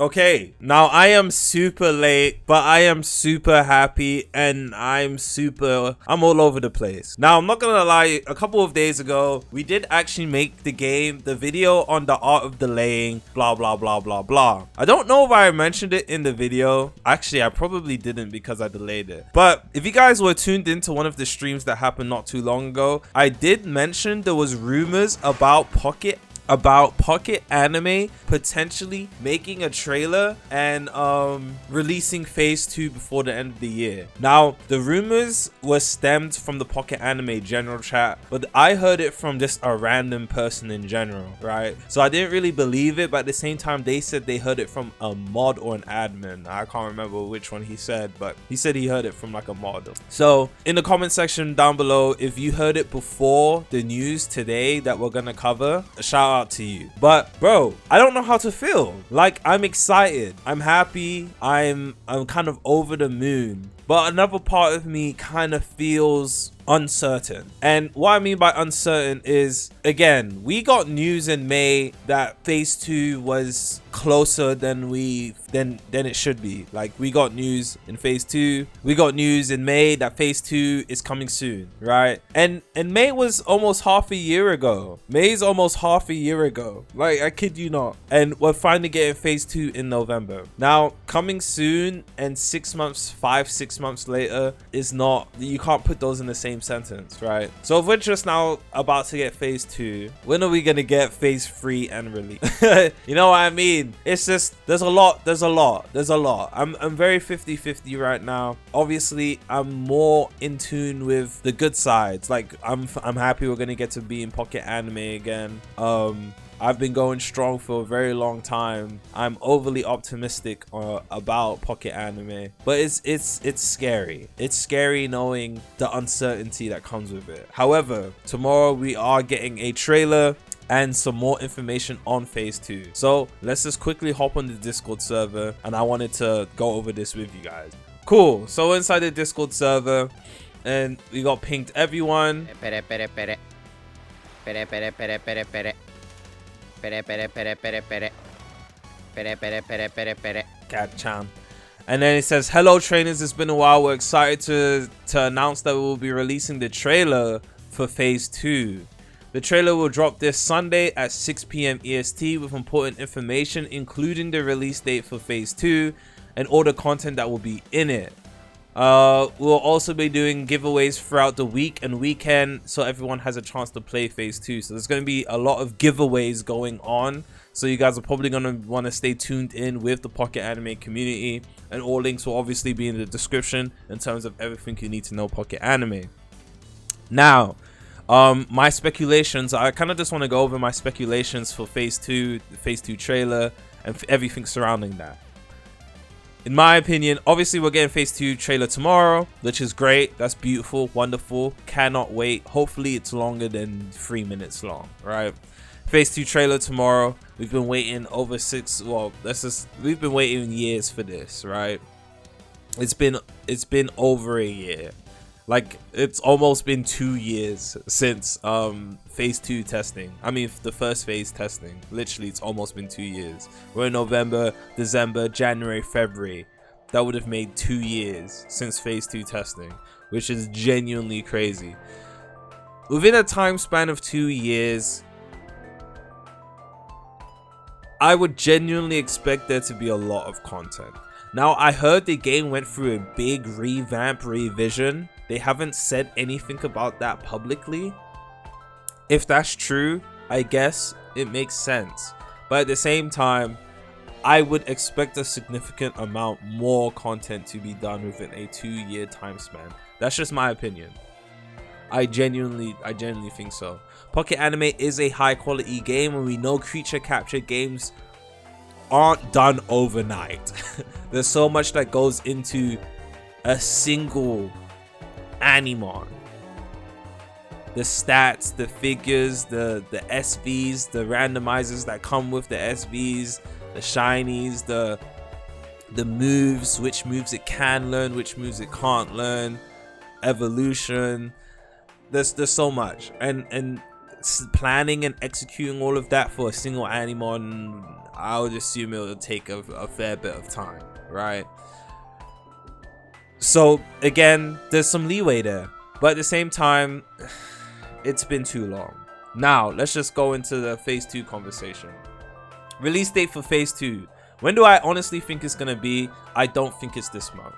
Okay, now I am super late, but I am super happy and I'm all over the place. Now, I'm not gonna lie, a couple of days ago, we did actually make the video on the art of delaying, blah, blah, blah, blah, blah. I don't know if I mentioned it in the video. Actually, I probably didn't because I delayed it. But if you guys were tuned into one of the streams that happened not too long ago, I did mention there was rumors about Pocket Anime potentially making a trailer and releasing phase 2 before the end of the year. Now, the rumors were stemmed from the Pocket Anime general chat, but I heard it from just a random person in general, right? So I didn't really believe it, but at the same time, they said they heard it from a mod or an admin. I can't remember which one he said, but he said he heard it from like a mod. So in the comment section down below, if you heard it before the news today that we're gonna cover, a shout out to you. But bro, I don't know how to feel. Like, I'm excited, I'm happy, I'm kind of over the moon, but another part of me kind of feels uncertain. And what I mean by uncertain is, again, we got news in May that phase 2 was closer than it should be. Like, we got news in phase 2, we got news in May that phase 2 is coming soon, right? And May was almost half a year ago. May's almost half a year ago, like, I kid you not. And we're finally getting phase 2 in November. Now, coming soon and 6 months, 5-6 months later is not, you can't put those in the same sentence, right? So if we're just now about to get phase 2, when are we gonna get phase 3 and release? You know what I mean? It's just, there's a lot. I'm very 50-50 right now. Obviously, I'm more in tune with the good sides. Like, I'm happy we're gonna get to be in Pocket Anime again. I've been going strong for a very long time. I'm overly optimistic about Pocket Anime, but it's scary. It's scary knowing the uncertainty that comes with it. However, tomorrow we are getting a trailer and some more information on phase 2. So let's just quickly hop on the Discord server, and I wanted to go over this with you guys. Cool. So inside the Discord server, and we got pinged everyone. Cat-chan. And then it says, hello trainers, it's been a while. We're excited to announce that we will be releasing the trailer for phase 2. The trailer will drop this Sunday at 6 PM EST with important information, including the release date for phase 2 and all the content that will be in it. We'll also be doing giveaways throughout the week and weekend, so everyone has a chance to play phase 2. So there's going to be a lot of giveaways going on, so you guys are probably going to want to stay tuned in with the Pocket Anime community, and all links will obviously be in the description in terms of everything you need to know Pocket Anime. Now, my speculations, I kind of just want to go over my speculations for phase 2, the phase 2 trailer, and everything surrounding that. In my opinion, obviously we're getting phase 2 trailer tomorrow, which is great. That's beautiful, wonderful, cannot wait. Hopefully it's longer than 3 minutes long, right? Phase 2 trailer tomorrow. We've been waiting over we've been waiting years for this, right? It's been over a year. Like, it's almost been 2 years since phase 2 testing. I mean, the first phase testing. Literally, it's almost been 2 years. We're in November, December, January, February. That would have made 2 years since phase 2 testing, which is genuinely crazy. Within a time span of 2 years, I would genuinely expect there to be a lot of content. Now, I heard the game went through a big revamp, revision. They haven't said anything about that publicly. If that's true, I guess it makes sense. But at the same time, I would expect a significant amount more content to be done within a 2-year time span. That's just my opinion. I genuinely think so. Pocket Anime is a high quality game, and we know creature capture games aren't done overnight. There's so much that goes into a single Animon. The stats, the figures, the SVs, the randomizers that come with the SVs, the shinies, the moves, which moves it can learn, which moves it can't learn, evolution. There's so much, and planning and executing all of that for a single Animon, I would assume it will take a fair bit of time, right? So again, there's some leeway there, but at the same time, it's been too long. Now let's just go into the phase 2 conversation. Release date for phase 2. When do I honestly think it's gonna be? I don't think it's this month.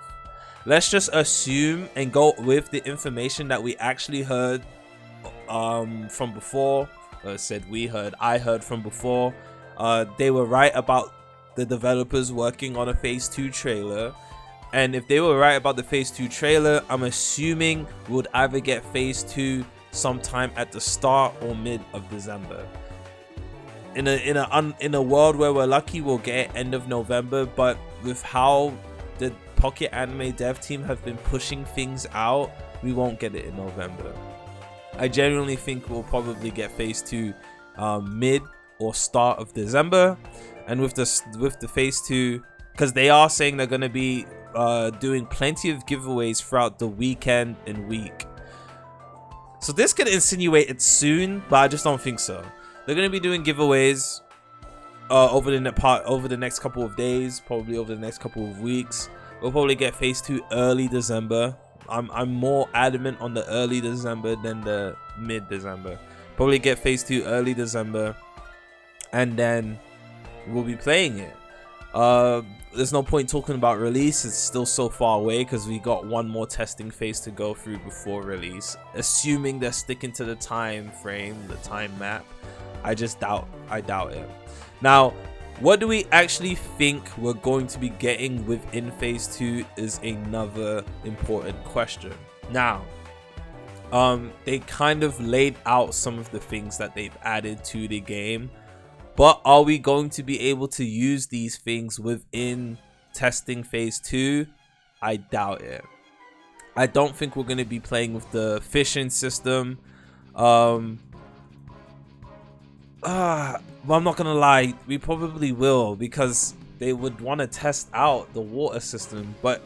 Let's just assume and go with the information that we actually heard from before. I heard from before. They were right about the developers working on a phase 2 trailer. And if they were right about the phase 2 trailer, I'm assuming we would either get phase 2 sometime at the start or mid of December. In a world where we're lucky, we'll get it end of November. But with how the Pocket Anime dev team have been pushing things out, we won't get it in November. I genuinely think we'll probably get phase 2 mid or start of December. And with the phase 2, because they are saying they're going to be doing plenty of giveaways throughout the weekend and week. So this could insinuate it's soon, but I just don't think so. They're going to be doing giveaways over the next couple of days, probably over the next couple of weeks. We'll probably get phase 2 early December. I'm more adamant on the early December than the mid December. Probably get phase 2 early December, and then we'll be playing it. There's no point talking about release. It's still so far away because we got one more testing phase to go through before release, assuming they're sticking to the time frame, the time map. I doubt it. Now, what do we actually think we're going to be getting within phase 2 is another important question. Now, they kind of laid out some of the things that they've added to the game, but are we going to be able to use these things within testing phase 2? I doubt it. I don't think we're going to be playing with the fishing system. Well, I'm not gonna lie, we probably will, because they would want to test out the water system. But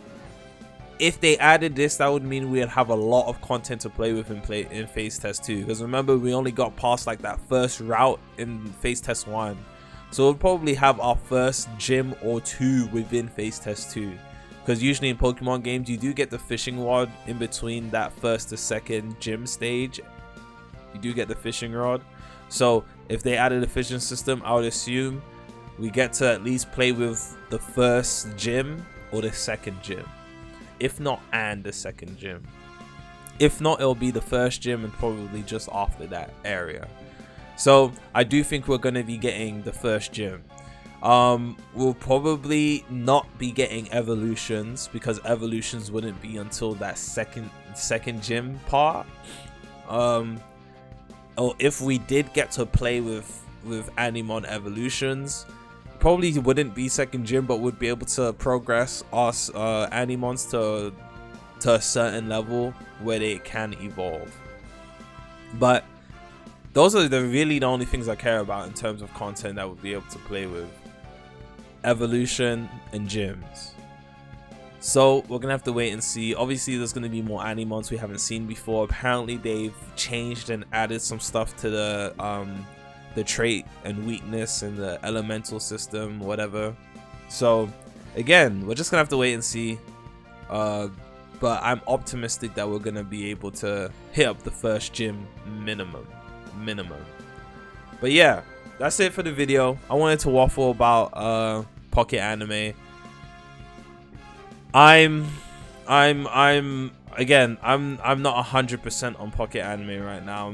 if they added this, that would mean we'd have a lot of content to play with in phase test 2. Because remember, we only got past like that first route in phase test 1, so we'll probably have our first gym or 2 within phase test 2. Because usually in Pokemon games, you do get the fishing rod in between that first to second gym stage. You do get the fishing rod. So if they added a fishing system, I would assume we get to at least play with the first gym or the second gym. If not, and the second gym. If not, it'll be the first gym and probably just after that area. So I do think we're going to be getting the first gym. We'll probably not be getting evolutions, because evolutions wouldn't be until that second gym part. Or if we did get to play with Animon evolutions, probably wouldn't be second gym, but would be able to progress us Animons to a certain level where they can evolve. But those are really the only things I care about in terms of content that would be able to play with: evolution and gyms. So we're gonna have to wait and see. Obviously, there's gonna be more Animons we haven't seen before. Apparently, they've changed and added some stuff to the trait and weakness and the elemental system, whatever. So again, we're just gonna have to wait and see. But I'm optimistic that we're gonna be able to hit up the first gym minimum. But yeah, that's it for the video. I wanted to waffle about Pocket Anime. I'm not 100% on Pocket Anime right now.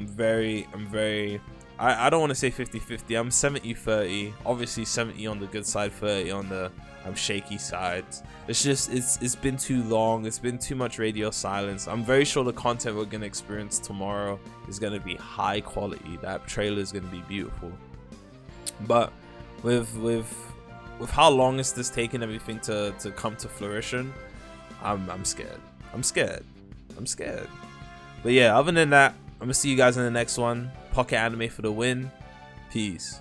I don't want to say 50-50. I'm 70-30. Obviously 70 on the good side, 30 on the shaky side. It's been too long. It's been too much radio silence. I'm very sure the content we're gonna experience tomorrow is gonna be high quality. That trailer is gonna be beautiful. But with how long is this taking everything to come to fruition, I'm scared. I'm scared. But yeah, other than that, I'm gonna see you guys in the next one. Pocket Anime for the win. Peace.